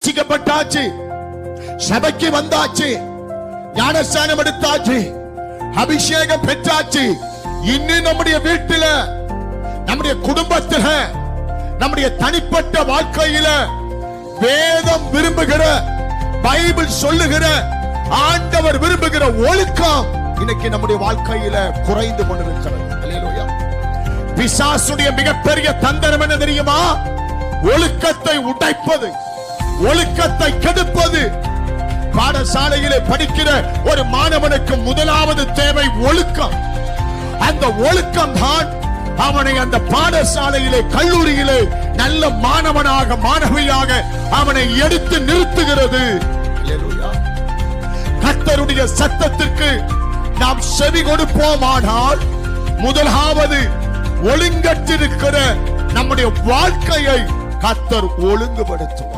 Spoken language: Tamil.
ரட்சிக்கப்பட்டாச்சு, சபைக்கு வந்தாச்சு, ஞானஸ்நானம் எடுத்தாச்சு, அபிஷேகம் பெற்றாச்சு. இன்னும் நம்முடைய வீட்டில, நம்முடைய குடும்பத்தில, நம்முடைய தனிப்பட்ட வாழ்க்கையில வேதம் விரும்புகிற, பைபிள் சொல்லுகிற, ஆண்டவர் விரும்புகிற ஒழுக்கம் இன்னைக்கு நம்முடைய வாழ்க்கையில குறைந்து கொண்டிருக்கிறது. அல்லேலூயா. பிசாசுடைய மிகப்பெரிய தந்திரம் என்ன தெரியுமா? ஒழுக்கத்தை உடைப்பது, ஒழுக்கத்தை கெடுப்பது. பாடசாலையிலே படிக்கிற ஒரு மாணவனுக்கு முதலாவது தேவை ஒழுக்கம். அந்த ஒழுக்கம் தான் அவனை அந்த பாடசாலையிலே, கல்லூரியிலே நல்ல மாணவனாக, மாணவியாக அவனை எடுத்து நிறுத்துகிறது. கர்த்தருடைய சத்தத்திற்கு நாம் செவி கொடுப்போமானால் முதலாவது ஒழுங்கற்றிருக்கிற நம்முடைய வாழ்க்கையை கர்த்தர் ஒழுங்குபடுத்தும்.